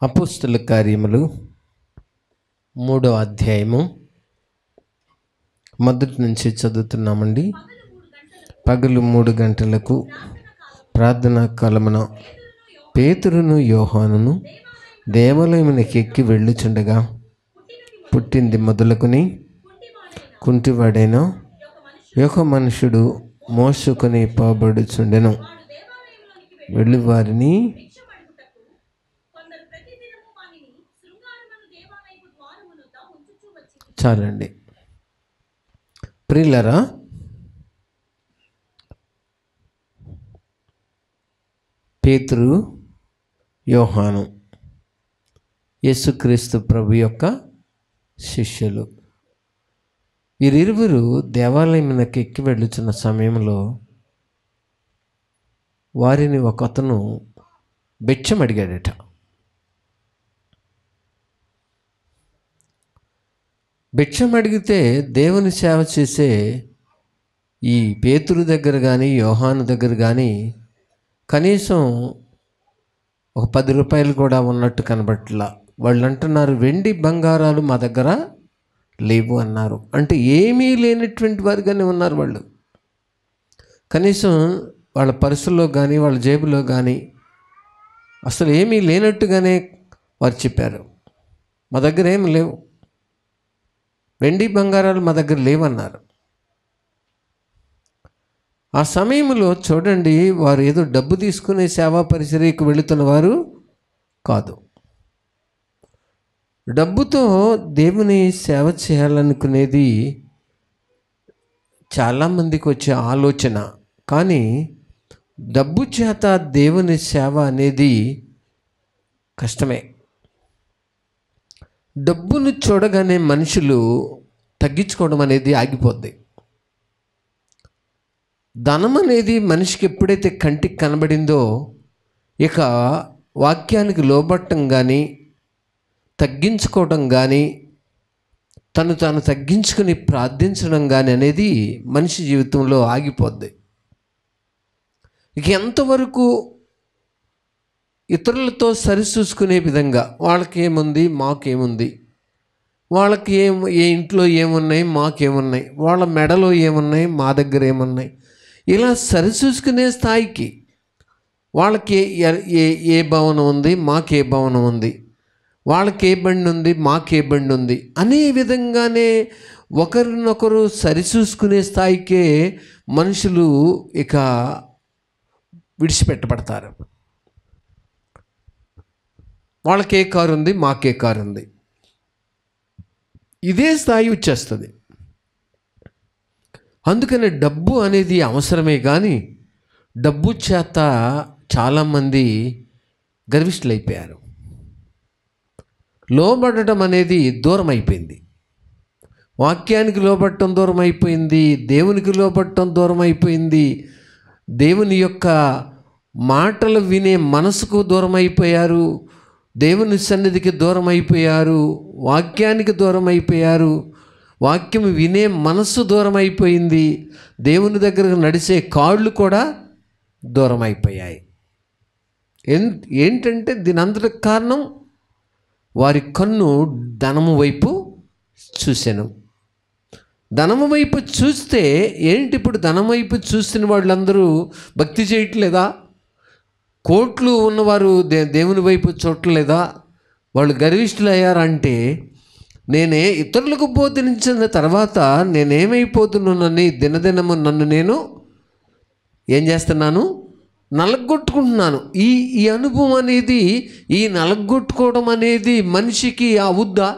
అపోస్తల కార్యములు 3వ అధ్యాయము మొదటి నుంచి చదువుతున్నామండి. పగలు 3 గంటలకు ప్రార్థనా కాలమున పేతురును యోహానును దేవాలయమునకి ఎక్కి వెళ్ళుచుండగా పుట్టింది మొదలుకొని కుంటివాడైన ఒక మనుషుడు మోసుకొని పోబడుచుండెను. వెళ్ళి వారిని చాలండి. ప్రియులారా, పేతురు, యోహాను యేసుక్రీస్తు ప్రభు యొక్క శిష్యులు. వీరిరువురు దేవాలయమునకు ఎక్కి వెళ్ళుచున్న సమయంలో వారిని ఒకతను భిక్షం అడిగాడట. భిక్షం అడిగితే దేవుని సేవ చేసే ఈ పేతురు దగ్గర కానీ యోహాను దగ్గర కానీ కనీసం ఒక 10 రూపాయలు కూడా ఉన్నట్టు కనబట్లా. వాళ్ళు అంటున్నారు, వెండి బంగారాలు మా దగ్గర లేవు అన్నారు. అంటే ఏమీ లేనటువంటి వారుగానే ఉన్నారు వాళ్ళు. కనీసం వాళ్ళ పర్సులో కానీ వాళ్ళ జేబులో కానీ అసలు ఏమీ లేనట్టుగానే వారు చెప్పారు, మా దగ్గర ఏమి లేవు, వెండి బంగారాలు మా దగ్గర లేవన్నారు. ఆ సమయంలో చూడండి, వారు ఏదో డబ్బు తీసుకునే సేవా పరిచర్యకు వెళుతున్న వారు కాదు. డబ్బుతో దేవుని సేవ చేయాలనుకునేది చాలామందికి వచ్చే ఆలోచన. కానీ డబ్బు చేత దేవుని సేవ అనేది కష్టమే. డబ్బును చూడగానే మనుషులు తగ్గించుకోవడం అనేది ఆగిపోద్ది. ధనం అనేది మనిషికి ఎప్పుడైతే కంటికి కనబడిందో ఇక వాక్యానికి లోబట్టం కానీ తగ్గించుకోవడం కానీ తాను తగ్గించుకుని ప్రార్థించడం కానీ అనేది మనిషి జీవితంలో ఆగిపోద్ది. ఇక ఎంతవరకు ఇతరులతో సరిచూసుకునే విధంగా వాళ్ళకి ఏముంది మాకేముంది, వాళ్ళకి ఏ ఇంట్లో ఏమున్నాయి మాకేమున్నాయి, వాళ్ళ మెడలో ఏమున్నాయి మా దగ్గర ఏమున్నాయి, ఇలా సరిచూసుకునే స్థాయికి వాళ్ళకి ఏ భవనం ఉంది మాకే భవనం ఉంది, వాళ్ళకి ఏ బండి ఉంది మాకే బండి ఉంది అనే విధంగానే ఒకరినొకరు సరిచూసుకునే స్థాయికే మనుషులు ఇక విడిచిపెట్టబడతారు. వాళ్ళకే కారు ఉంది మాకే కారు ఉంది, ఇదే స్థాయి వచ్చేస్తుంది. అందుకని డబ్బు అనేది అవసరమే, కానీ డబ్బు చేత చాలామంది గర్విష్ఠులైపోయారు. లోబడటం అనేది దూరం అయిపోయింది. వాక్యానికి లోబడటం దూరం అయిపోయింది, దేవునికి లోబడటం దూరం అయిపోయింది, దేవుని యొక్క మాటలు వినే మనసుకు దూరం అయిపోయారు, దేవుని సన్నిధికి దూరం అయిపోయారు, వాక్యానికి దూరం అయిపోయారు, వాక్యం వినే మనస్సు దూరం అయిపోయింది, దేవుని దగ్గరకు నడిచే కాళ్ళు కూడా దూరం అయిపోయాయి. ఏంటంటే దీని అంతటి కారణం వారి కన్ను ధనము వైపు చూశాను. ధనము వైపు చూస్తే ఏంటి, ఇప్పుడు ధనం వైపు చూసిన వాళ్ళందరూ భక్తి చేయట్లేదా? కోట్లు ఉన్నవారు దేవుని వైపు చూడలేదా? వాళ్ళు గర్విష్ఠులు అయ్యారంటే నేనే ఇతరులకు బోధించిన తర్వాత నేనేమైపోతున్నానని దినదినము నన్ను నేను ఏం చేస్తున్నాను, నలగొట్టుకుంటున్నాను. ఈ అనుభవం అనేది, ఈ నలగొట్టుకోవడం అనేది మనిషికి అవుద్దా?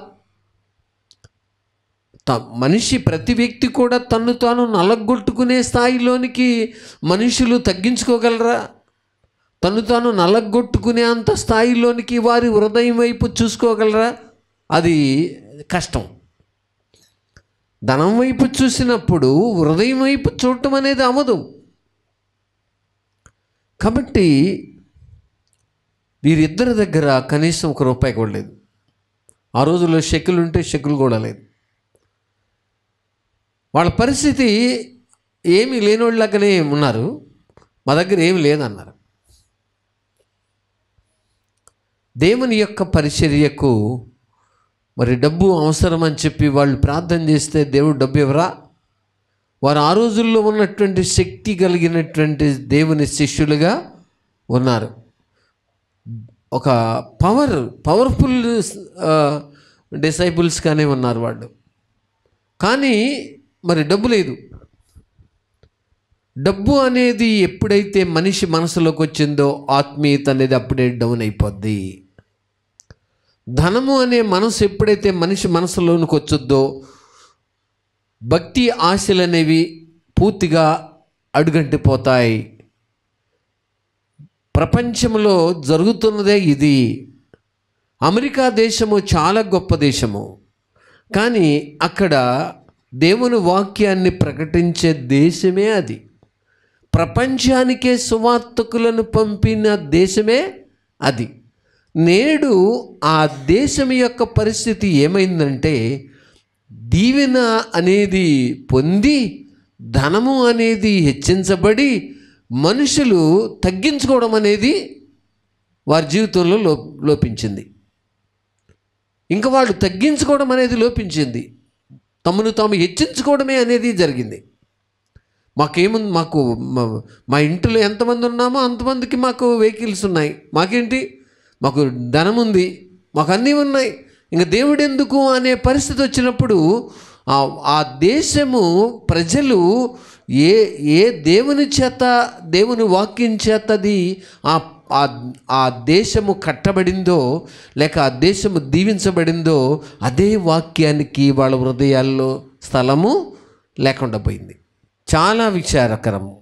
మనిషి ప్రతి వ్యక్తి కూడా తను తాను నలగొట్టుకునే స్థాయిలోనికి మనుషులు తగ్గించుకోగలరా? తను తాను నలగొట్టుకునే అంత స్థాయిలోనికి వారి హృదయం వైపు చూసుకోగలరా? అది కష్టం. ధనం వైపు చూసినప్పుడు హృదయం వైపు చూడటం అనేది అవ్వదు. కాబట్టి వీరిద్దరి దగ్గర కనీసం ₹1 కూడా లేదు. ఆ రోజుల్లో షెకులు ఉంటే షెకులు కూడా లేదు. వాళ్ళ పరిస్థితి ఏమీ లేనివాళ్ళగానే ఉన్నారు. మా దగ్గర ఏమి లేదన్నారు. దేవుని యొక్క పరిచర్యకు మరి డబ్బు అవసరం అని చెప్పి వాళ్ళు ప్రార్థన చేస్తే దేవుడు డబ్బు ఇవ్వరా? వారు ఆ రోజుల్లో ఉన్నటువంటి శక్తి కలిగినటువంటి దేవుని శిష్యులుగా ఉన్నారు. ఒక పవర్ఫుల్ డిసైపుల్స్గానే ఉన్నారు వాళ్ళు. కానీ మరి డబ్బు లేదు. డబ్బు అనేది ఎప్పుడైతే మనిషి మనసులోకి వచ్చిందో ఆత్మీయత అనేది అప్పుడే డౌన్ అయిపోద్ది. ధనము అనే మనసు ఎప్పుడైతే మనిషి మనసులోనికి వచ్చొద్దో భక్తి ఆశలు అనేవి పూర్తిగా అడుగంటిపోతాయి. ప్రపంచంలో జరుగుతున్నదే ఇది. అమెరికా దేశము చాలా గొప్ప దేశము, కానీ అక్కడ దేవుని వాక్యాన్ని ప్రకటించే దేశమే అది. ప్రపంచానికే సువార్తకులను పంపిన దేశమే అది. నేడు ఆ దేశం యొక్క పరిస్థితి ఏమైందంటే దీవెన అనేది పొంది ధనము అనేది హెచ్చించబడి మనుషులు తగ్గించుకోవడం అనేది వారి జీవితంలో లోపించింది. ఇంకా వాళ్ళు తగ్గించుకోవడం అనేది లోపించింది. తమను తాము హెచ్చించుకోవడమే అనేది జరిగింది. మాకు మా ఇంట్లో ఎంతమంది ఉన్నామో అంతమందికి మాకు వెహికల్స్ ఉన్నాయి, మాకేంటి, మాకు ధనం ఉంది, మాకు అన్నీ ఉన్నాయి, ఇంకా దేవుడు ఎందుకు అనే పరిస్థితి వచ్చినప్పుడు ఆ దేశము ప్రజలు ఏ దేవుని చేత, దేవుని వాక్యం చేతది ఆ దేశము కట్టబడిందో లేక ఆ దేశము దీవించబడిందో అదే వాక్యానికి వాళ్ళ హృదయాల్లో స్థలము లేకుండా పోయింది. చాలా విచారకరము.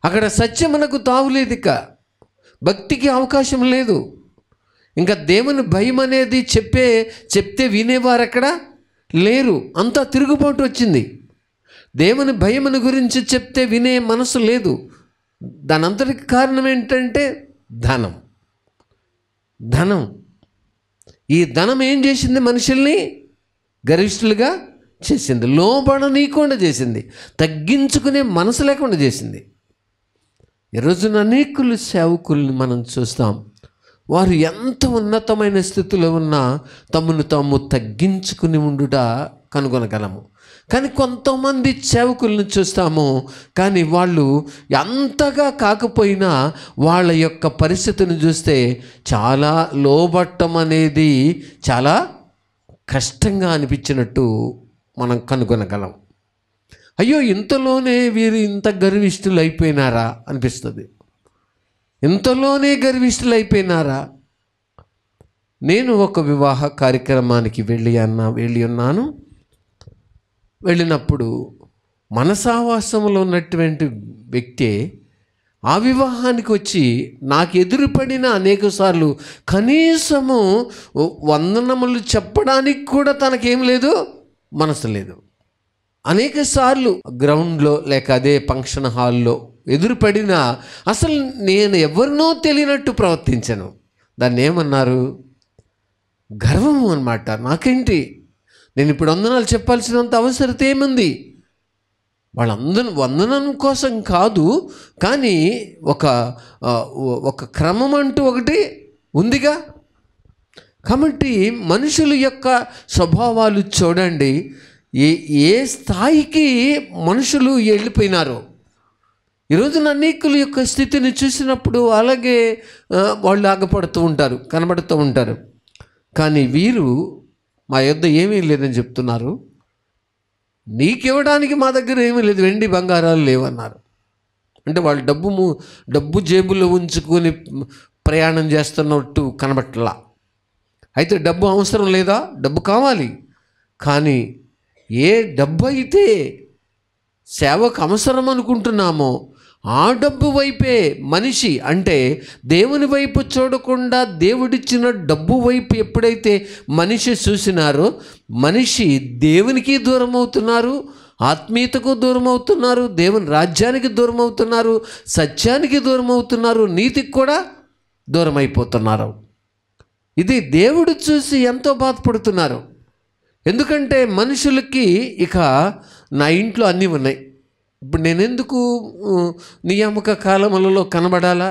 అక్కడ సత్యమునకు తావులేదు, ఇక భక్తికి అవకాశం లేదు. ఇంకా దేవుని భయం అనేది చెప్తే వినేవారు అక్కడ లేరు. అంతా తిరుగుబాటు వచ్చింది. దేవుని భయముని గురించి చెప్తే వినే మనసు లేదు. దాని అంతటికి కారణం ఏంటంటే ధనం. ఈ ధనం ఏం చేసింది? మనుషుల్ని గరిష్ఠులుగా చేసింది, లోబడనీయకుండా చేసింది, తగ్గించుకునే మనసు లేకుండా చేసింది. ఈరోజున అనేకులు సేవకుల్ని మనం చూస్తాం. వారు ఎంత ఉన్నతమైన స్థితిలో ఉన్నా తమను తాము తగ్గించుకుని ఉండుట కనుగొనగలము. కానీ కొంతమంది సేవకులను చూస్తాము, కానీ వాళ్ళు అంతగా కాకపోయినా వాళ్ళ యొక్క పరిస్థితిని చూస్తే చాలా లోబట్టం అనేది చాలా కష్టంగా అనిపించినట్టు మనం కనుగొనగలం. అయ్యో, ఇంతలోనే వీరు ఇంత గర్విష్ఠులు అయిపోయినారా అనిపిస్తుంది. ఇంతలోనే గర్విష్ఠులు అయిపోయినారా? నేను ఒక వివాహ కార్యక్రమానికి వెళ్ళి ఉన్నాను. వెళ్ళినప్పుడు మన సావాసంలో ఉన్నటువంటి వ్యక్తే ఆ వివాహానికి వచ్చి నాకు ఎదురుపడిన అనేక సార్లు కనీసము వందనములు చెప్పడానికి కూడా తనకేం లేదు, మనసు లేదు. అనేక సార్లు గ్రౌండ్లో లేక అదే ఫంక్షన్ హాల్లో ఎదురుపడినా అసలు నేను ఎవరినో తెలియనట్టు ప్రవర్తించాను. దాన్ని ఏమన్నారు? గర్వము అన్నమాట. నాకేంటి, నేను ఇప్పుడు వందనాలు చెప్పాల్సినంత అవసరత ఏముంది? వాళ్ళందరూ వందనం కోసం కాదు, కానీ ఒక క్రమం అంటూ ఒకటి ఉందిగా. కాబట్టి మనుషుల యొక్క స్వభావాలు చూడండి, ఏ స్థాయికి మనుషులు వెళ్ళిపోయినారో. ఈరోజున అనేకుల యొక్క స్థితిని చూసినప్పుడు అలాగే వాళ్ళు ఆగపడుతూ ఉంటారు, కనబడుతూ ఉంటారు. కానీ వీరు మా యొద్ద ఏమీ లేదని చెప్తున్నారు. నీకివ్వడానికి మా దగ్గర ఏమీ లేదు, వెండి బంగారాలు లేవన్నారు. అంటే వాళ్ళు డబ్బు జేబులో ఉంచుకొని ప్రయాణం చేస్తున్నట్టు కనబట్టలా. అయితే డబ్బు అవసరం లేదా? డబ్బు కావాలి. కానీ ఏ డబ్బు అయితే సేవకు అవసరం అనుకుంటున్నామో ఆ డబ్బు వైపే మనిషి, అంటే దేవుని వైపు చూడకుండా దేవుడిచ్చిన డబ్బు వైపు ఎప్పుడైతే మనిషి చూసినారో మనిషి దేవునికి దూరం అవుతున్నారు, ఆత్మీయతకు దూరం అవుతున్నారు, దేవుని రాజ్యానికి దూరం అవుతున్నారు, సత్యానికి దూరం అవుతున్నారు, నీతికి కూడా దూరం అయిపోతున్నారు. ఇది దేవుడు చూసి ఎంతో బాధపడుతున్నారు. ఎందుకంటే మనుషులకి ఇక నా ఇంట్లో అన్నీ ఉన్నాయి, ఇప్పుడు నేనెందుకు నియామక కాలములలో కనబడాలా,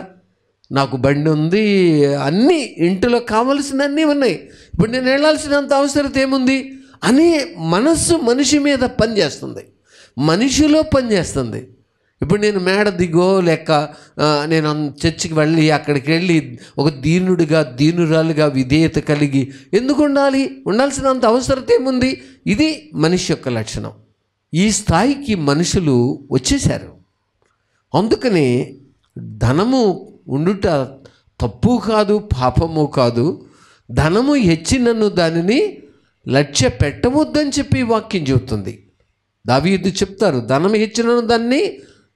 నాకు బండి ఉంది, అన్నీ ఇంటిలో కావలసినన్నీ ఉన్నాయి, ఇప్పుడు నేను వెళ్ళాల్సినంత అవసరం ఏముంది అని మనస్సు మనిషి మీద పనిచేస్తుంది, మనిషిలో పనిచేస్తుంది. ఇప్పుడు నేను మేడ దిగో లేక నేను చర్చికి వెళ్ళి అక్కడికి వెళ్ళి ఒక దీనుడిగా దీనురాలుగా విధేయత కలిగి ఎందుకు ఉండాలి? ఉండాల్సినంత అవసరం ఏముంది? ఇది మనిషి యొక్క లక్షణం. ఈ స్థాయికి మనుషులు వచ్చేశారు. అందుకని ధనము ఉండుట తప్పు కాదు, పాపము కాదు. ధనము హెచ్చినను దానిని లక్ష్య పెట్టవద్దని చెప్పి వాక్యం చెబుతుంది. దావీదు చెప్తారు, ధనం హెచ్చినను దాన్ని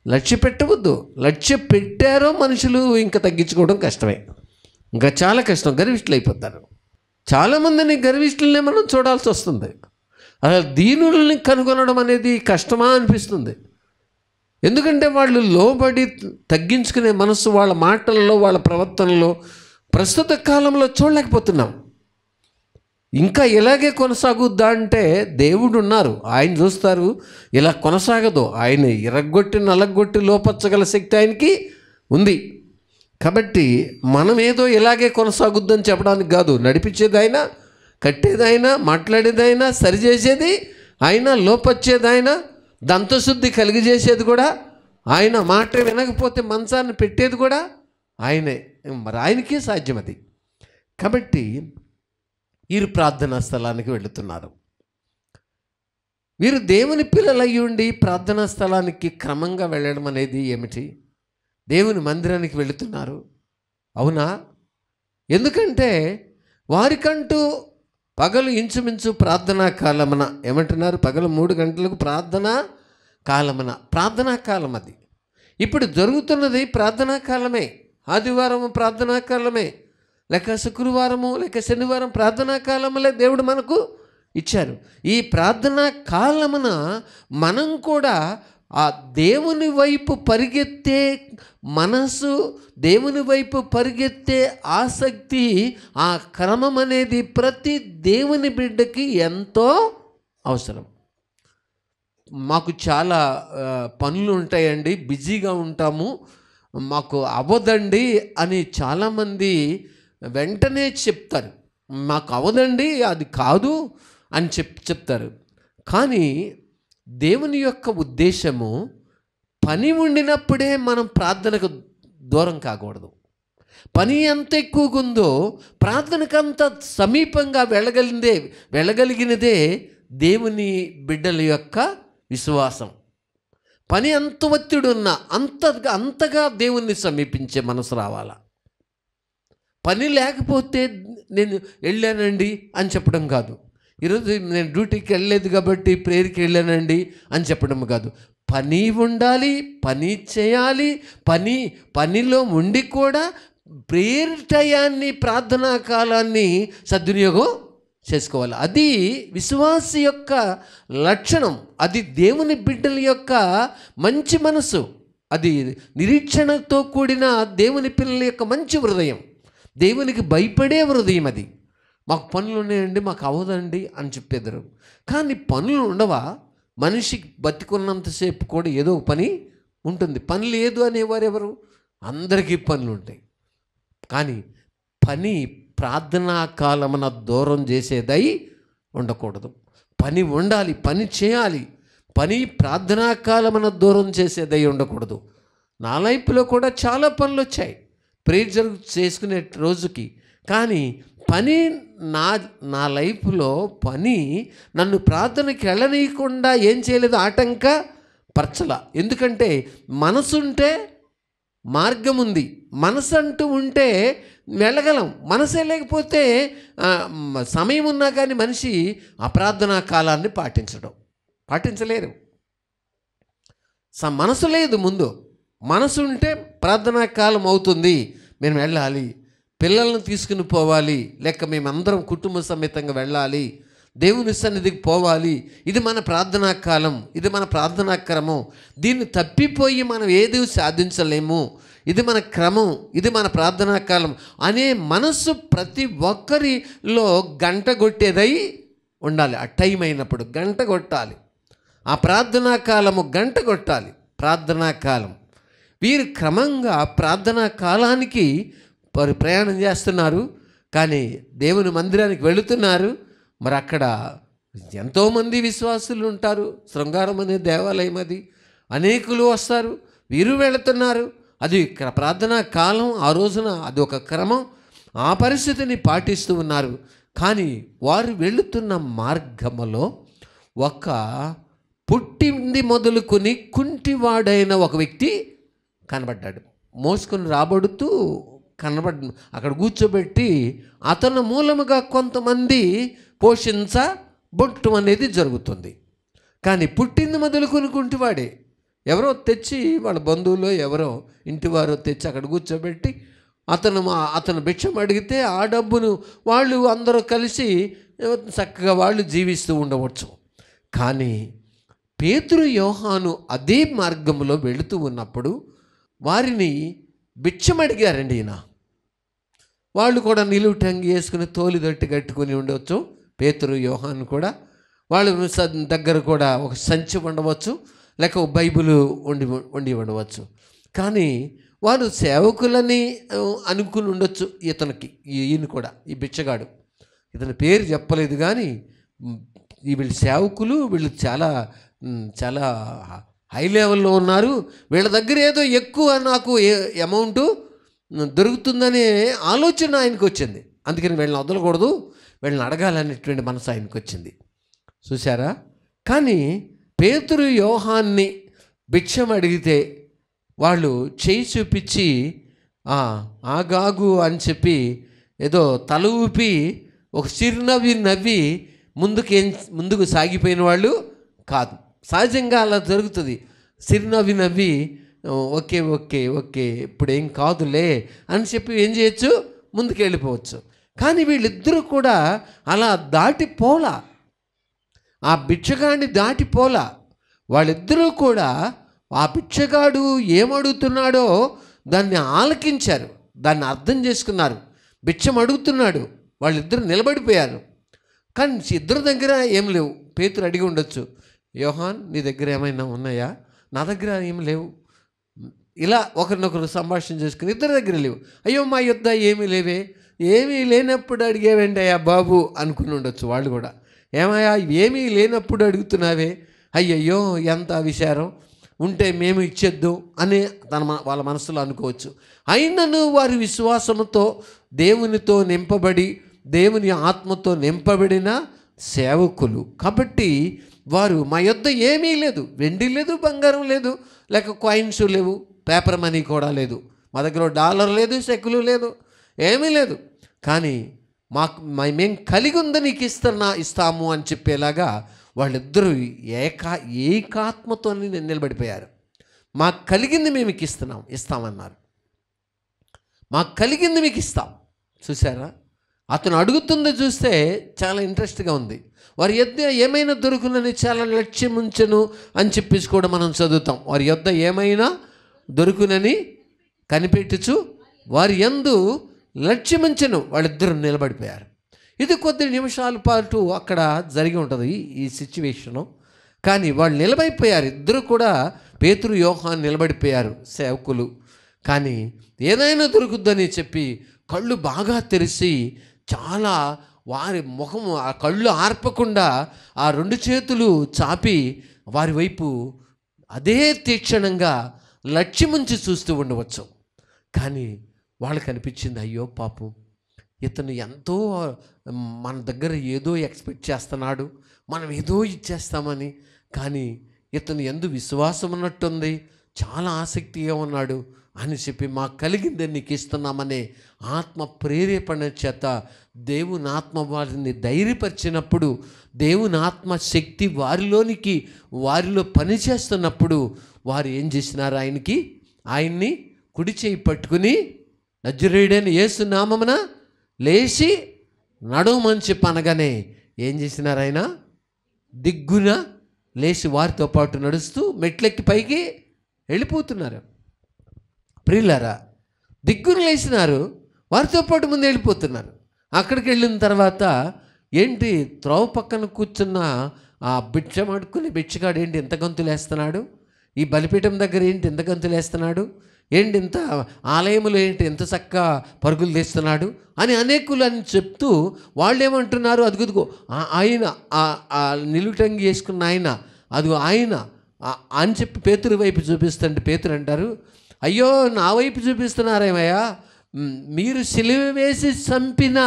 లక్ష్య పెట్టవద్దు. లక్ష్య పెట్టారో మనుషులు ఇంకా తగ్గించుకోవడం కష్టమే, ఇంకా చాలా కష్టం, గర్విష్ఠులు అయిపోతారు. చాలామందిని గర్విష్ఠులనే మనం చూడాల్సి వస్తుంది. అసలు దీనుల్ని కనుగొనడం అనేది కష్టమా అనిపిస్తుంది. ఎందుకంటే వాళ్ళు లోబడి తగ్గించుకునే మనసు వాళ్ళ మాటల్లో వాళ్ళ ప్రవర్తనలో ప్రస్తుత కాలంలో చూడలేకపోతున్నాం. ఇంకా ఇలాగే కొనసాగుద్దా అంటే దేవుడు ఉన్నారు, ఆయన చూస్తారు. ఇలా కొనసాగదు, ఆయన ఇరగొట్టి నలగొట్టి లోపరచగల శక్తి ఆయనకి ఉంది. కాబట్టి మనం ఏదో ఇలాగే కొనసాగుద్దని చెప్పడానికి కాదు, నడిపించేది ఆయన, కట్టేది ఆయన, మాట్లాడేది ఆయన, సరిచేసేది ఆయన, లోపొచ్చేది ఆయన, దంతశుద్ధి కలిగజేసేది కూడా ఆయన, మాట వినకపోతే మంచాన్ని పెట్టేది కూడా ఆయనే. మరి ఆయనకే సాధ్యం అది. కాబట్టి వీరు ప్రార్థనా స్థలానికి వెళుతున్నారు. వీరు దేవుని పిల్లలయ్యి ఉండి ప్రార్థనా స్థలానికి క్రమంగా వెళ్ళడం అనేది ఏమిటి? దేవుని మందిరానికి వెళుతున్నారు, అవునా? ఎందుకంటే వారికంటూ పగలు ఇంచుమించు ప్రార్థనా కాలమున, ఏమంటున్నారు? పగలు 3 గంటలకు ప్రార్థనా కాలమున, ప్రార్థనా కాలం అది. ఇప్పుడు జరుగుతున్నది ప్రార్థనా కాలమే. ఆదివారం ప్రార్థనా కాలమే, లేక శుక్రవారము లేక శనివారం ప్రార్థనా కాలములే దేవుడు మనకు ఇచ్చారు. ఈ ప్రార్థనా కాలమున మనం కూడా ఆ దేవుని వైపు పరిగెత్తే మనసు, దేవుని వైపు పరిగెత్తే ఆసక్తి, ఆ క్రమం అనేది ప్రతి దేవుని బిడ్డకి ఎంతో అవసరం. మాకు చాలా పనులు ఉంటాయండి, బిజీగా ఉంటాము, మాకు అవ్వదండి అని చాలామంది వెంటనే చెప్తారు. మాకు అవ్వదండి, అది కాదు అని చెప్తారు. కానీ దేవుని యొక్క ఉద్దేశము పని ఉండినప్పుడే మనం ప్రార్థనకు దూరం కాకూడదు. పని ఎంత ఎక్కువగా ఉందో ప్రార్థనకు అంత సమీపంగా వెళ్ళగలిగినదే దేవుని బిడ్డల యొక్క విశ్వాసం. పని అంత ఒత్తిడి ఉన్నా అంతగా దేవుణ్ణి సమీపించే మనసు రావాలా. పని లేకపోతే నేను వెళ్ళానండి అని చెప్పడం కాదు. ఈరోజు నేను డ్యూటీకి వెళ్ళలేదు కాబట్టి ప్రేయర్కి వెళ్ళానండి అని చెప్పడం కాదు. పని ఉండాలి, పని చేయాలి, పనిలో ఉండి కూడా ప్రేయర్ టయాన్ని, ప్రార్థనా కాలాన్ని సద్వినియోగం చేసుకోవాలి. అది విశ్వాసి యొక్క లక్షణం, అది దేవుని బిడ్డల యొక్క మంచి మనసు, అది నిరీక్షణతో కూడిన దేవుని పిల్లల యొక్క మంచి హృదయం, దేవునికి భయపడే హృదయం. అది మాకు పనులు ఉన్నాయండి, మాకు అవ్వదండి అని చెప్పేద్దరు. కానీ పనులు ఉండవా? మనిషికి బతికున్నంతసేపు కూడా ఏదో ఒక పని ఉంటుంది. పని లేదు అనేవారు ఎవరు? అందరికీ పనులు ఉంటాయి. కానీ పని ప్రార్థనా కాలమున దూరం చేసేదై ఉండకూడదు. పని ఉండాలి, పని చేయాలి. పని ప్రార్థనా కాలమున దూరం చేసేదై ఉండకూడదు. నా లైఫ్లో కూడా చాలా పనులు వచ్చాయి ప్రేయర్ చేసుకునే రోజుకి. కానీ పని నా లైఫ్లో పని నన్ను ప్రార్థనకి వెళ్ళనీయకుండా ఏం చేయలేదు, ఆటంక పరచల. ఎందుకంటే మనసుంటే మార్గం ఉంది, మనసు అంటూ ఉంటే వెళ్ళగలం. మనసే లేకపోతే సమయం ఉన్నా కానీ మనిషి ఆ ప్రార్థనా కాలాన్ని పాటించలేరు. మనసు లేదు ముందు. మనసు ఉంటే ప్రార్థనా కాలం అవుతుంది, మేము వెళ్ళాలి, పిల్లలను తీసుకుని పోవాలి, లేక మేమందరం కుటుంబ సమేతంగా వెళ్ళాలి, దేవుని సన్నిధికి పోవాలి, ఇది మన ప్రార్థనా కాలం, ఇది మన ప్రార్థనా క్రమం, దీన్ని తప్పిపోయి మనం ఏది సాధించలేము, ఇది మన క్రమం, ఇది మన ప్రార్థనా కాలం అనే మనసు ప్రతి ఒక్కరిలో గంట కొట్టేదై ఉండాలి. ఆ టైం అయినప్పుడు గంట కొట్టాలి, ఆ ప్రార్థనా కాలము గంట కొట్టాలి. ప్రార్థనా కాలం వీరు క్రమంగా ప్రార్థనా కాలానికి వారు ప్రయాణం చేస్తున్నారు. కానీ దేవుని మందిరానికి వెళుతున్నారు. మరి అక్కడ ఎంతోమంది విశ్వాసులు ఉంటారు. శృంగారం అనే దేవాలయం అది, అనేకులు వస్తారు. వీరు వెళుతున్నారు. అది ప్రార్థనా కాలం. ఆ రోజున అది ఒక క్రమం. ఆ పరిస్థితిని పాటిస్తూ ఉన్నారు. కానీ వారు వెళుతున్న మార్గములో ఒక పుట్టింది మొదలుకొని కుంటివాడైన ఒక వ్యక్తి కనబడ్డాడు. మోసుకొని రాబడుతూ అక్కడ కూర్చోబెట్టి అతను మూలముగా కొంతమంది పోషించబొట్టం అనేది జరుగుతుంది. కానీ పుట్టింది మొదలుకొని కుంటివాడే. ఎవరో తెచ్చి, వాళ్ళ బంధువులు ఎవరో ఇంటివారో తెచ్చి అక్కడ కూర్చోబెట్టి అతను భిక్షం అడిగితే ఆ డబ్బును వాళ్ళు అందరూ కలిసి చక్కగా వాళ్ళు జీవిస్తూ ఉండవచ్చు. కానీ పేతురు యోహాను అదే మార్గంలో వెళుతూ ఉన్నప్పుడు వారిని భిక్షం అడిగారండి. ఈయన వాళ్ళు కూడా నిలువుటంగి వేసుకుని తోలు దట్టి కట్టుకుని ఉండవచ్చు. పేతురు యోహాను కూడా వాళ్ళ దగ్గర కూడా ఒక సంచి ఉండవచ్చు, లేక ఒక బైబిల్ వండి ఉండవచ్చు. కానీ వారు సేవకులని అనుకుని ఉండొచ్చు. ఈయన కూడా, ఈ బిచ్చగాడు, ఇతని పేరు చెప్పలేదు. కానీ వీళ్ళు సేవకులు, వీళ్ళు చాలా చాలా హై లెవెల్లో ఉన్నారు. వీళ్ళ దగ్గర ఏదో ఎక్కువ నాకు అమౌంట్ దొరుకుతుందనే ఆలోచన ఆయనకు వచ్చింది. అందుకని వీళ్ళని వదలకూడదు, వీళ్ళని అడగాలనేటువంటి మనసు ఆయనకు వచ్చింది. చూసారా? కానీ పేతురు యోహాన్ని భిక్షం అడిగితే వాళ్ళు చేయి చూపించి ఆగాగు అని చెప్పి ఏదో తల ఊపి ఒక చిరునవ్వి నవ్వి ముందుకు సాగిపోయిన వాళ్ళు కాదు. సహజంగా అలా జరుగుతుంది. చిరునవ్వి నవ్వి ఓకే ఓకే ఓకే ఇప్పుడు ఏం కాదులే అని చెప్పి ఏం చేయొచ్చు, ముందుకు వెళ్ళిపోవచ్చు. కానీ వీళ్ళిద్దరూ కూడా అలా దాటిపోలా, ఆ బిచ్చగాడిని దాటిపోలా. వాళ్ళిద్దరూ కూడా ఆ బిచ్చగాడు ఏమడుగుతున్నాడో దాన్ని ఆలకించారు, దాన్ని అర్థం చేసుకున్నారు. బిచ్చం అడుగుతున్నాడు, వాళ్ళిద్దరు నిలబడిపోయారు. కానీ ఇద్దరి దగ్గర ఏం లేవు. పేతురు అడిగి ఉండొచ్చు, యోహాన్ నీ దగ్గర ఏమైనా ఉన్నాయా? నా దగ్గర ఏం లేవు. ఇలా ఒకరినొకరు సంభాషణ చేసుకుని ఇద్దరి దగ్గర లేవు. అయ్యో మా యుద్ధ ఏమీ లేవే, ఏమీ లేనప్పుడు అడిగేవేంటి అయ్యా బాబు అనుకుని ఉండొచ్చు వాళ్ళు కూడా. ఏమయ్యా ఏమీ లేనప్పుడు అడుగుతున్నావే, అయ్యయ్యో ఎంత విచారం, ఉంటే మేము ఇచ్చేద్దాం అని వాళ్ళ మనసులో అనుకోవచ్చు. అయినను వారి విశ్వాసంతో దేవునితో నింపబడి దేవుని ఆత్మతో నింపబడిన సేవకులు కాబట్టి వారు మా యొద్ద ఏమీ లేదు, వెండి లేదు, బంగారం లేదు, లేక కాయిన్స్ లేవు, పేపర్ మనీ కూడా లేదు, మా దగ్గర డాలర్ లేదు, సెక్కులు లేదు, ఏమీ లేదు. కానీ మేము కలిగి ఉందని నీకు ఇస్తాము అని చెప్పేలాగా వాళ్ళిద్దరూ ఏకాత్మతో నిలబడిపోయారు. మాకు కలిగింది మేము మీకు ఇస్తామన్నారు. మాకు కలిగింది మీకు ఇస్తాం. చూసారా? అతను అడుగుతుందో చూస్తే చాలా ఇంట్రెస్ట్గా ఉంది. వారి యొద్ద ఏమైనా దొరుకునని చాలా లక్ష్యం ఉంచెను అని చెప్పేసి కూడా మనం చదువుతాం. వారి యొద్ద ఏమైనా దొరుకునని కనిపెట్టుచు వారి యందు లక్ష్యముంచెను. వాళ్ళిద్దరూ నిలబడిపోయారు. ఇది కొద్ది నిమిషాల పాటు అక్కడ జరిగి ఉంటుంది ఈ సిచ్యువేషను. కానీ వాళ్ళు నిలబడిపోయారు. ఇద్దరు కూడా పేతురు యోహాను నిలబడిపోయారు సేవకులు. కానీ ఏదైనా దొరుకుద్దని చెప్పి కళ్ళు బాగా తెరిచి చాలా వారి ముఖము ఆ కళ్ళు ఆర్పకుండా ఆ రెండు చేతులు చాపి వారి వైపు అదే తీక్షణంగా లక్ష్యముంచి చూస్తూ ఉండవచ్చు. కానీ వాళ్ళకి అనిపించింది, అయ్యో పాపం ఇతను ఎంతో మన దగ్గర ఏదో ఎక్స్పెక్ట్ చేస్తున్నాడు, మనం ఏదో ఇచ్చేస్తామని. కానీ ఇతను ఎందు విశ్వాసం ఉన్నట్టుంది, చాలా ఆసక్తిగా ఉన్నాడు అని చెప్పి మాకు కలిగింది నీకు ఇస్తున్నామనే ఆత్మ ప్రేరేపణ చేత దేవుని ఆత్మ వారిని ధైర్యపరిచినప్పుడు, దేవుని ఆత్మ శక్తి వారిలో పనిచేస్తున్నప్పుడు వారు ఏం చేసినారు, ఆయన్ని కుడి చేయి పట్టుకుని నజరేయుడైన యేసు నామమున లేచి నడవమని చెప్పి అనగానే ఏం చేసినారు, ఆయన దిగ్గున లేచి వారితో పాటు నడుస్తూ మెట్లెక్కి పైకి వెళ్ళిపోతున్నారు. ప్రియులారా, దిగ్గున లేచినారు, వారితో పాటు ముందు వెళ్ళిపోతున్నారు. అక్కడికి వెళ్ళిన తర్వాత ఏంటి, త్రోవ పక్కన కూర్చున్న ఆ భిక్షం అడుక్కుని బిచ్చగాడు ఏంటి ఎంత గంతులు వేస్తున్నాడు, ఈ బలిపీఠం దగ్గర ఏంటి ఇంత గంతులు వేస్తున్నాడు, ఏంటి ఇంత ఆలయములు ఏంటి ఎంత చక్కగా పరుగులు తీస్తున్నాడు అని అనేకులు అని చెప్తూ వాళ్ళు ఏమంటున్నారు, అదుగుదుగో ఆయన నిలుటంగి వేసుకున్న ఆయన, అదిగో ఆయన అని చెప్పి పేతురు వైపు చూపిస్తుంటే పేతురు అంటారు, అయ్యో నా వైపు చూపిస్తున్నారేమయ్యా, మీరు సిలువ వేసి చంపిన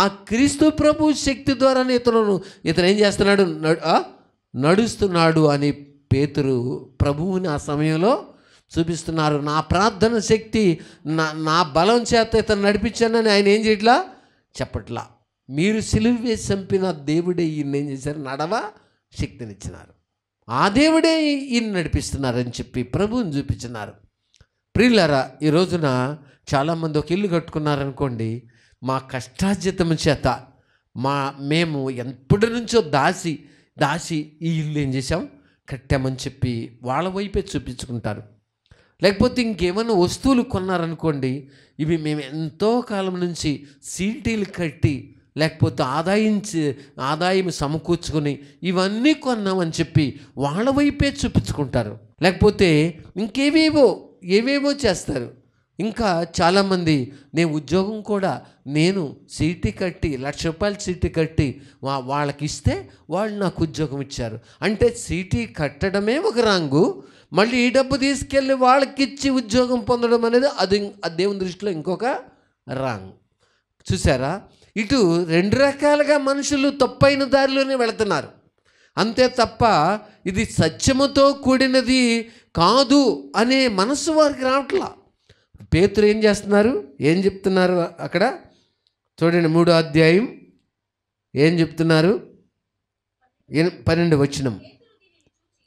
ఆ క్రీస్తు ప్రభు శక్తి ద్వారానే ఇతను ఏం చేస్తున్నాడు, నడుస్తున్నాడు అని పేతురు ప్రభువుని ఆ సమయంలో చూపిస్తున్నారు. నా ప్రార్థన శక్తి నా బలం చేత ఇతను నడిపించానని ఆయన ఏం చేయట్లా, చెప్పట్లా. మీరు సిలువ వేసి చంపిన దేవుడే ఈయన ఏం చేశారు, నడవ శక్తినిచ్చినారు. ఆ దేవుడే ఈయన నడిపిస్తున్నారని చెప్పి ప్రభువుని చూపించినారు. ప్రియులారా, ఈ రోజున చాలామంది ఒక ఇల్లు కట్టుకున్నారనుకోండి, మా కష్టార్జితం చేత మేము ఎప్పటి నుంచో దాసి ఈ ఇల్లు ఏం చేసాం, కట్టామని చెప్పి వాళ్ళ వైపే చూపించుకుంటారు. లేకపోతే ఇంకేమైనా వస్తువులు కొన్నారనుకోండి, ఇవి మేము ఎంతో కాలం నుంచి సీటీలు కట్టి లేకపోతే ఆదాయం సమకూర్చుకొని ఇవన్నీ కొన్నామని చెప్పి వాళ్ళ వైపే చూపించుకుంటారు. లేకపోతే ఏవేవో చేస్తారు. ఇంకా చాలామంది నేను ఉద్యోగం కూడా సీటీ కట్టి ₹1,00,000 సీటీ కట్టి వాళ్ళకి ఇస్తే వాళ్ళు నాకు ఉద్యోగం ఇచ్చారు అంటే సీటీ కట్టడమే ఒక రాంగు, మళ్ళీ ఈ డబ్బు తీసుకెళ్ళి వాళ్ళకి ఇచ్చి ఉద్యోగం పొందడం అనేది అది దేవుని దృష్టిలో ఇంకొక రాంగ్. చూసారా, ఇటు రెండు రకాలుగా మనుషులు తప్పైన దారిలోనే వెళుతున్నారు. అంతే తప్ప ఇది సత్యముతో కూడినది కాదు అనే మనసు వారికి రావట్లా. పేతురు ఏం చెప్తున్నారు అక్కడ చూడండి, 3వ అధ్యాయం ఏం చెప్తున్నారు, 12వ వచనం.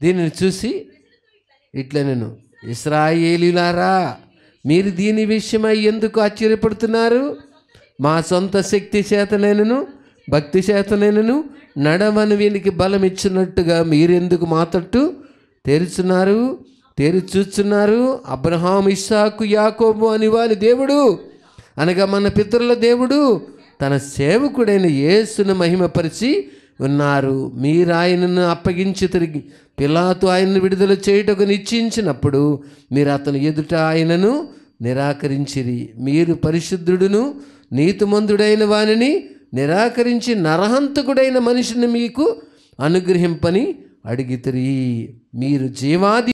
దీనిని చూసి ఇట్లా, నేను ఇశ్రాయేలీయులారా, మీరు దీని విషయమై ఎందుకు ఆశ్చర్యపడుతున్నారు? మా సొంత శక్తి చేతనైనను భక్తి చేతనైనను నడవని వీనికి బలం ఇచ్చినట్టుగా మీరెందుకు మా తట్టు చూస్తున్నారు? అబ్రహాం, ఇస్సాకు, యాకోబు అని వారి దేవుడు అనగా మన పితరుల దేవుడు తన సేవకుడైన యేసును మహిమపరిచి ఉన్నారు. మీరు ఆయనను అప్పగించి తిరిగి పిలాతు ఆయనను విడుదల చేయుటకు నిశ్చయించినప్పుడు మీరు అతని ఎదుట ఆయనను నిరాకరించిరి. మీరు పరిశుద్ధుడును నీతిమంతుడైన వానిని నిరాకరించి నరహంతకుడైన మనిషిని మీకు అనుగ్రహింపని అడిగితిరి. మీరు జీవాది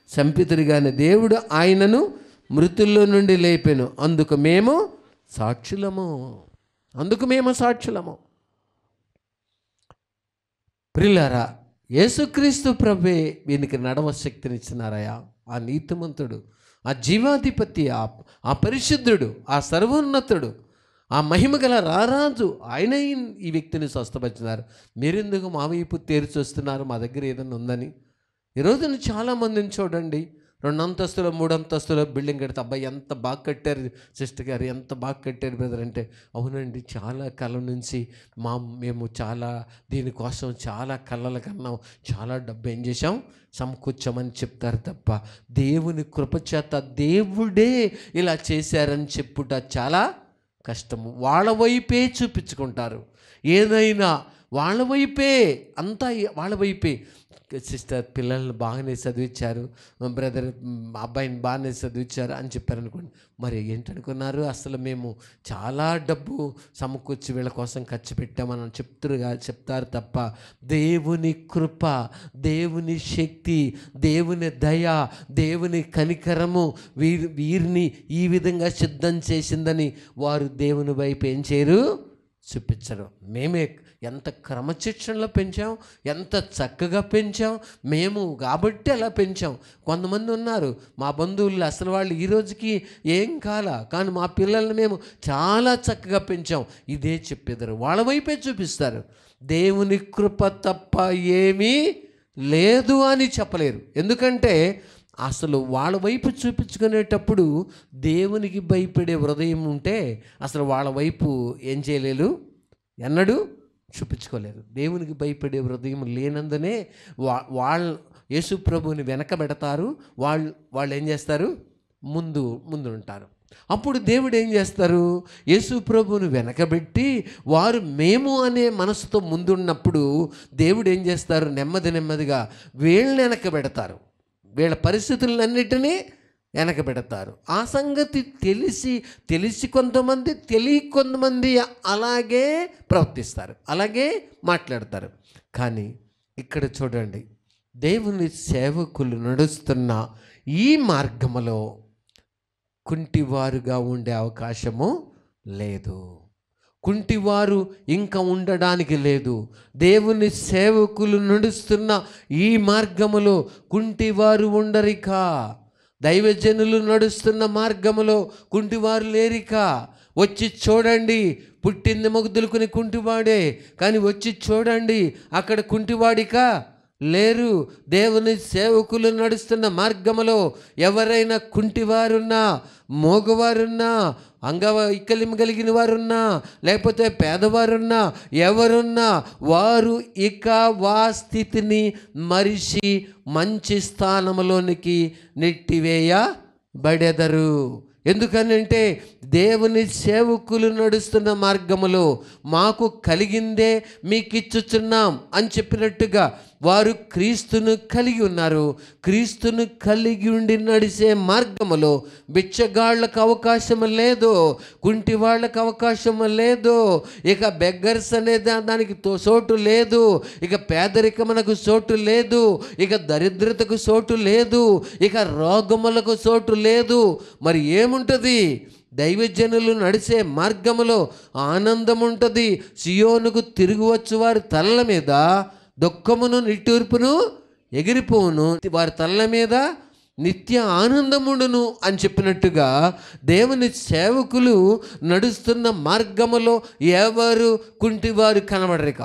చంపితిరిగాని దేవుడు ఆయనను మృతుల్లో నుండి లేపెను, అందుకు మేము సాక్షులము. ప్రియులారా, యేసుక్రీస్తు ప్రభువే వీనికి నడవ శక్తినిచ్చినారయా. ఆ నీతిమంతుడు, ఆ జీవాధిపతి, ఆ పరిశుద్ధుడు, ఆ సర్వోన్నతుడు, ఆ మహిమగల రారాజు ఆయన ఈ వ్యక్తిని స్వస్థపరిచినారు. మీరెందుకు మా వైపు తేరి చూస్తున్నారు, మా దగ్గర ఏదైనా ఉందని? ఈరోజున చాలామందిని చూడండి, 2 అంతస్తుల 3 అంతస్తుల బిల్డింగ్ కడితే, అబ్బాయి ఎంత బాగా కట్టారు సిస్టర్ గారు, ఎంత బాగా కట్టారు బ్రదర్ అంటే, అవునండి చాలా కాలం నుంచి మేము చాలా దీనికోసం చాలా కళ్ళల కన్నా చాలా డబ్బు ఏం చేసాం, సమకూర్చామని చెప్తారు తప్ప దేవుని కృపచేత దేవుడే ఇలా చేశారని చెప్పుట చాలా కష్టము. వాళ్ళ వైపే చూపించుకుంటారు, ఏదైనా వాళ్ళ వైపే, అంతా వాళ్ళ వైపే. సిస్టర్ పిల్లల్ని బాగానే చదివించారు, బ్రదర్ అబ్బాయిని బాగానే చదివించారు అని చెప్పారు అనుకోండి. మరి ఏంటనుకున్నారు, అసలు మేము చాలా డబ్బు సమకూర్చి వీళ్ళ కోసం ఖర్చు పెట్టామని చెప్తారు తప్ప దేవుని కృప, దేవుని శక్తి, దేవుని దయ, దేవుని కనికరము వీరిని ఈ విధంగా సిద్ధం చేసిందని వారు దేవుని వైపు ఏం చేయరు, చూపించరు. మేమే ఎంత క్రమశిక్షణలో పెంచాం, ఎంత చక్కగా పెంచాం మేము కాబట్టి అలా పెంచాం. కొంతమంది ఉన్నారు మా బంధువులు, అసలు వాళ్ళు ఈ రోజుకి ఏం కానీ మా పిల్లల్ని మేము చాలా చక్కగా పెంచాం ఇదే చెప్పేదారు. వాళ్ళ వైపే చూపిస్తారు. దేవుని కృప తప్ప ఏమీ లేదు అని చెప్పలేరు. ఎందుకంటే అసలు వాళ్ళ వైపు చూపించుకునేటప్పుడు దేవునికి భయపడే హృదయం ఉంటే అసలు వాళ్ళ వైపు ఏం చేయలేరు, ఎన్నడూ చూపించుకోలేరు. దేవునికి భయపడే హృదయం లేనందునే వాళ్ళు యేసు ప్రభువుని వెనకబెడతారు. వాళ్ళు ఏం చేస్తారు, ముందు ఉంటారు. అప్పుడు దేవుడు ఏం చేస్తారు, యేసు ప్రభువుని వెనకబెట్టి వారు మేము అనే మనసుతో ముందున్నప్పుడు దేవుడు ఏం చేస్తారు, నెమ్మదిగా వీళ్ళని వెనకబెడతారు. వీళ్ళ పరిస్థితులన్నిటినీ వెనకబెడతారు. ఆ సంగతి తెలిసి కొంతమంది, తెలియ కొంతమంది అలాగే ప్రవర్తిస్తారు, అలాగే మాట్లాడతారు. కానీ ఇక్కడ చూడండి, దేవుని సేవకులు నడుస్తున్న ఈ మార్గములో కుంటివారుగా ఉండే అవకాశము లేదు. కుంటివారు ఇంకా ఉండడానికి లేదు. దేవుని సేవకులు నడుస్తున్న ఈ మార్గములో కుంటివారు ఉండరిక. దైవజనులు నడుస్తున్న మార్గములో కుంటివారు లేరిక. వచ్చి చూడండి, పుట్టింది మొగుదులుకుని కుంటివాడే, కానీ వచ్చి చూడండి అక్కడ కుంటివాడిక లేరు. దేవుని సేవకులు నడుస్తున్న మార్గములో ఎవరైనా కుంటివారున్నా, మోగవారున్నా, అంగవైకల్యం కలిగిన వారున్నా, లేకపోతే పేదవారున్నా, ఎవరున్నా వారు ఇక స్థితిని మరిచి మంచి స్థానంలోనికి నెట్టివేయబడెదరు. ఎందుకనంటే దేవుని సేవకులు నడుస్తున్న మార్గములో మాకు కలిగిందే మీకు ఇచ్చుచున్నాం అని చెప్పినట్టుగా వారు క్రీస్తును కలిగి ఉన్నారు. క్రీస్తును కలిగి ఉండి నడిచే మార్గములో బిచ్చగాళ్ళకు అవకాశం లేదు, కుంటి వాళ్ళకు అవకాశం లేదు, ఇక బెగ్గర్స్ అనే దానికి చోటు లేదు, ఇక పేదరికమునకు చోటు లేదు, ఇక దరిద్రతకు చోటు లేదు, ఇక రోగములకు చోటు లేదు. మరి ఏముంటుంది? దైవజనులు నడిచే మార్గములో ఆనందం ఉంటుంది. సియోనుకు తిరిగి వచ్చు వారి తలల మీద దుఃఖమును నిట్టూర్పును ఎగిరిపోవును, వారి తలల మీద నిత్య ఆనందముండును అని చెప్పినట్టుగా దేవుని సేవకులు నడుస్తున్న మార్గములో ఎవరు కుంటివారు కనబడరిక.